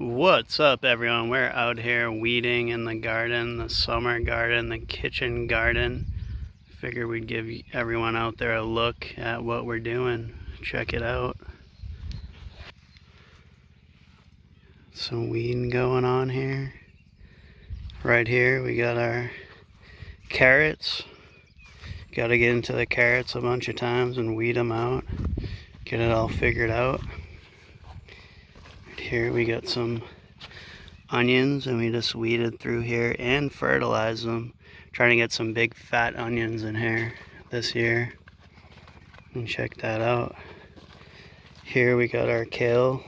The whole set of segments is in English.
What's up, everyone? We're out here weeding in the garden, the summer garden, the kitchen garden. Figured we'd give everyone out there a look at what we're doing. Check it out. Some weeding going on here. Right here we got our carrots. Got to get into the carrots a bunch of times and weed them out. Get it all figured out. Right here we got some onions, and we just weeded through here and fertilized them, trying to get some big fat onions in here this year. And check that out. Here we got our kale,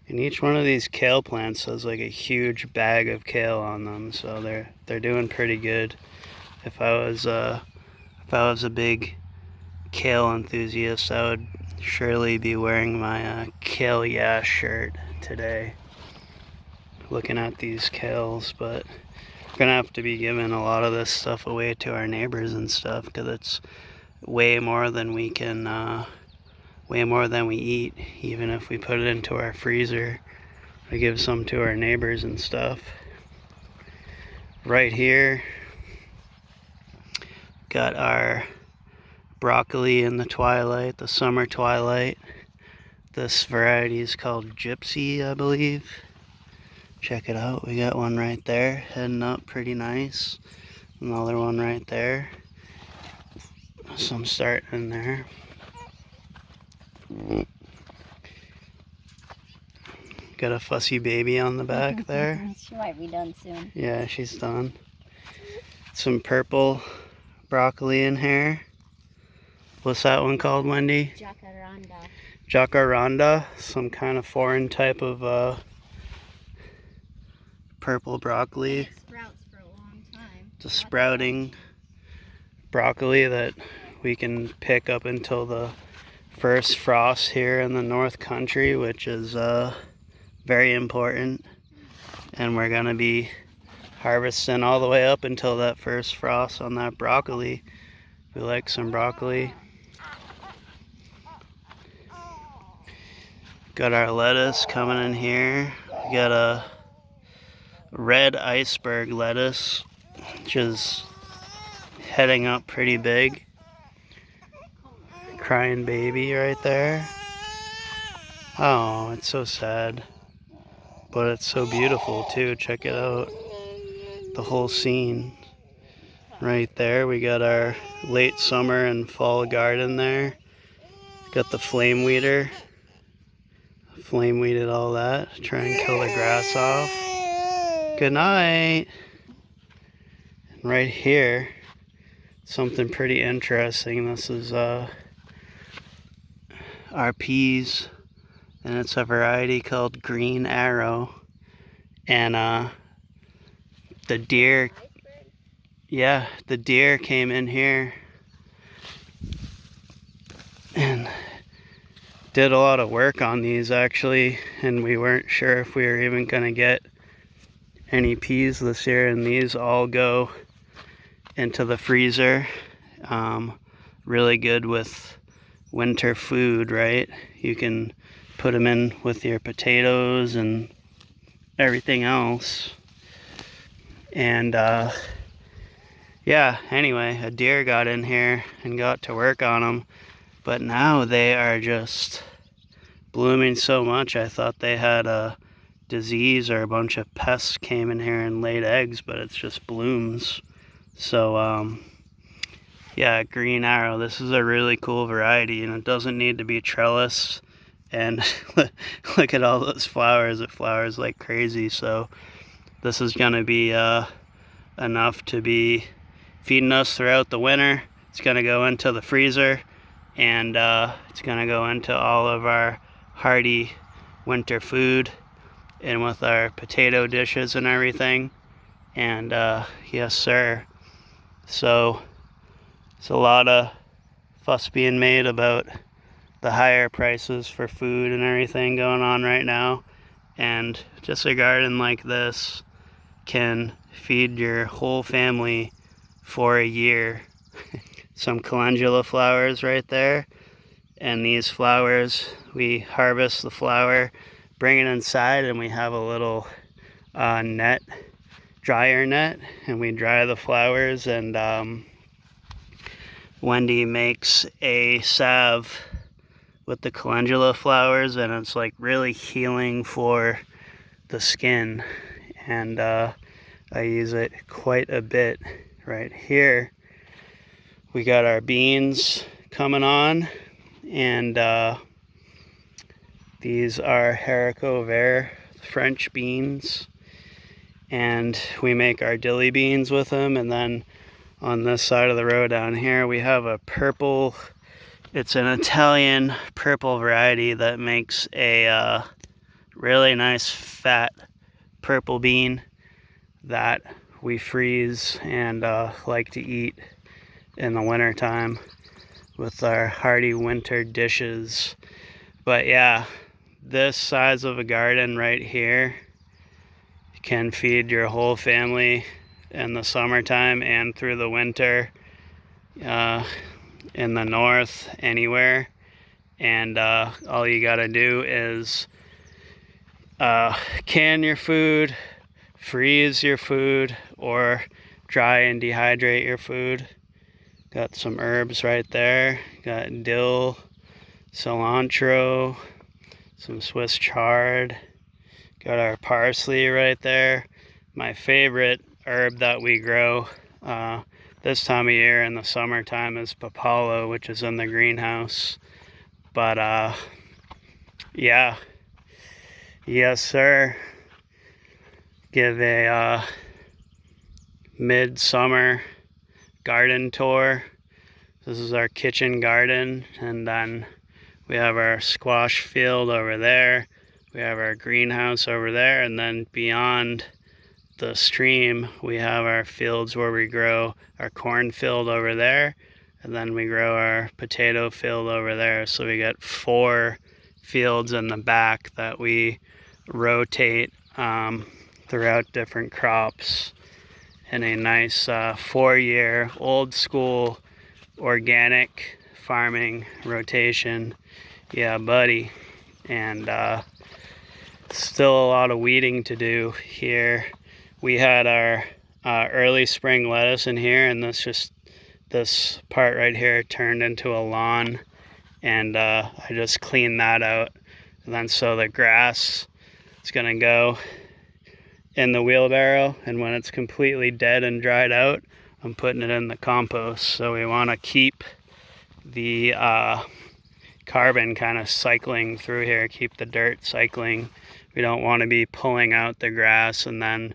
and each one of these kale plants has like a huge bag of kale on them, so they're doing pretty good. If I was a big kale enthusiast, I would surely be wearing my Kale Yeah shirt today, looking at these kales. But we're gonna have to be giving a lot of this stuff away to our neighbors and stuff, because it's way more than we eat. Even if we put it into our freezer, we give some to our neighbors and stuff. Right here got our broccoli in the twilight, the summer twilight. This variety is called Gypsy, I believe. Check it out. We got one right there heading up pretty nice. Another one right there. Some starting there. Got a fussy baby on the back there. She might be done soon. Yeah, she's done. Some purple broccoli in here. What's that one called, Wendy? Jacaranda. Jacaranda. Some kind of foreign type of purple broccoli. It sprouts for a long time. It's a sprouting broccoli that we can pick up until the first frost here in the North Country, which is very important. And we're gonna be harvesting all the way up until that first frost on that broccoli. We like some broccoli. Got our lettuce coming in here. We got a red iceberg lettuce, which is heading up pretty big. Crying baby right there. Oh, it's so sad, but it's so beautiful too. Check it out, the whole scene. Right there we got our late summer and fall garden there. Got the flame weeder. Flame weeded all that, try and kill the grass off. Good night. And right here, something pretty interesting. This is our peas, and it's a variety called Green Arrow. And the deer came in here and did a lot of work on these actually, and we weren't sure if we were even gonna get any peas this year, and these all go into the freezer. Really good with winter food, right? You can put them in with your potatoes and everything else. And yeah, anyway, a deer got in here and got to work on them, but now they are just blooming so much. I thought they had a disease or a bunch of pests came in here and laid eggs, but it's just blooms. So yeah, Green Arrow, this is a really cool variety, and it doesn't need to be trellised. And look at all those flowers. It flowers like crazy. So this is gonna be enough to be feeding us throughout the winter. It's gonna go into the freezer, and it's gonna go into all of our hearty winter food, and with our potato dishes and everything. And yes sir. So it's a lot of fuss being made about the higher prices for food and everything going on right now, and just a garden like this can feed your whole family for a year. Some calendula flowers right there, and these flowers, we harvest the flower, bring it inside, and we have a little net, dryer net, and we dry the flowers. And Wendy makes a salve with the calendula flowers, and it's like really healing for the skin. And I use it quite a bit. Right here we got our beans coming on, and these are haricot vert French beans, and we make our dilly beans with them. And then on this side of the road down here we have a purple, it's an Italian purple variety that makes a really nice fat purple bean that we freeze and like to eat in the winter time with our hearty winter dishes. But yeah, this size of a garden right here can feed your whole family in the summertime and through the winter, in the north, anywhere. And all you gotta do is can your food, freeze your food, or dry and dehydrate your food. Got some herbs right there. Got dill, cilantro, some Swiss chard. Got our parsley right there. My favorite herb that we grow this time of year in the summertime is papalo, which is in the greenhouse. But yeah, yes sir. Give a midsummer garden tour. This is our kitchen garden, and then we have our squash field over there. We have our greenhouse over there, and then beyond the stream we have our fields where we grow our cornfield over there, and then we grow our potato field over there. So we got 4 fields in the back that we rotate throughout different crops in a nice 4-year old school organic farming rotation. Yeah buddy. And still a lot of weeding to do here. We had our early spring lettuce in here, and this part right here turned into a lawn, and I just cleaned that out. And then so the grass is gonna go in the wheelbarrow, and when it's completely dead and dried out, I'm putting it in the compost. So we want to keep the carbon kind of cycling through here, keep the dirt cycling. We don't want to be pulling out the grass and then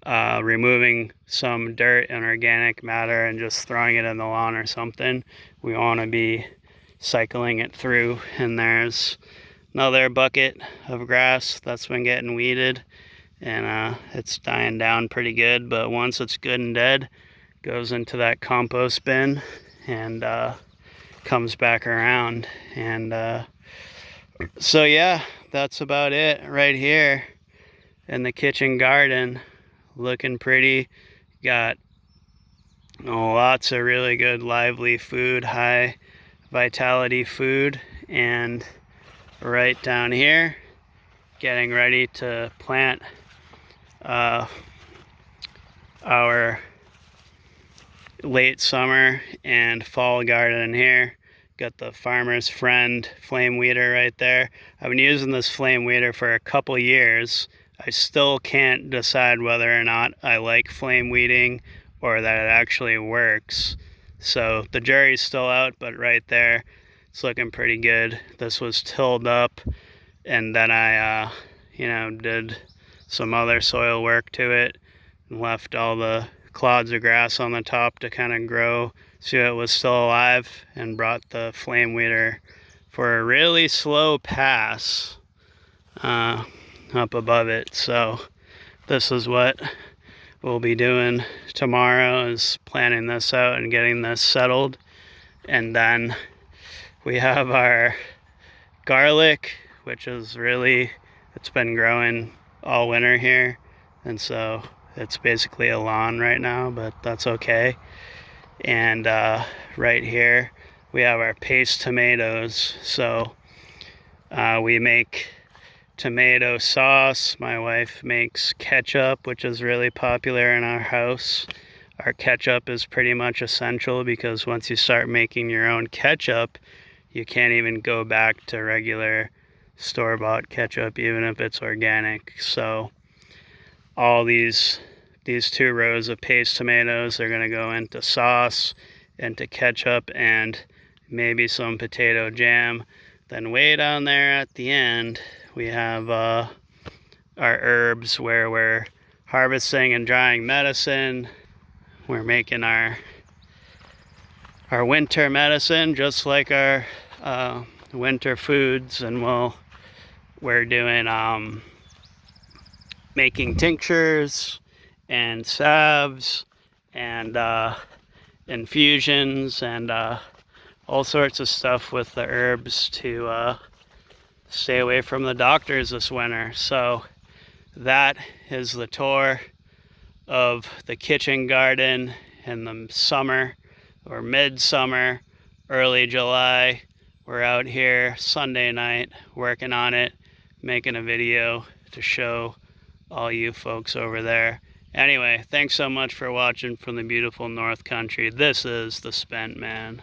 removing some dirt and organic matter and just throwing it in the lawn or something. We want to be cycling it through. And there's another bucket of grass that's been getting weeded, and it's dying down pretty good. But once it's good and dead, it goes into that compost bin and comes back around. And so yeah, that's about it right here in the kitchen garden. Looking pretty. Got lots of really good lively food, high vitality food. And right down here, getting ready to plant our late summer and fall garden here. Got the Farmer's Friend flame weeder right there. I've been using this flame weeder for a couple years. I still can't decide whether or not I like flame weeding or that it actually works. So the jury's still out, but right there, it's looking pretty good. This was tilled up, and then I, did some other soil work to it and left all the clods of grass on the top to kind of grow, see it was still alive, and brought the flame weeder for a really slow pass up above it. So this is what we'll be doing tomorrow, is planning this out and getting this settled. And then we have our garlic, which is really, it's been growing all winter here, and so it's basically a lawn right now, but that's okay. And right here we have our paste tomatoes. So we make tomato sauce. My wife makes ketchup, which is really popular in our house. Our ketchup is pretty much essential because once you start making your own ketchup, you can't even go back to regular store-bought ketchup, even if it's organic. So all these 2 rows of paste tomatoes are going to go into sauce, into ketchup, and maybe some potato jam. Then way down there at the end, we have our herbs where we're harvesting and drying medicine. We're making our winter medicine, just like our winter foods, and we're doing making tinctures and salves and infusions and all sorts of stuff with the herbs to stay away from the doctors this winter. So that is the tour of the kitchen garden in the summer or midsummer, early July. We're out here Sunday night working on it, making a video to show all you folks over there. Anyway, thanks so much for watching from the beautiful North Country. This is The Spent Man.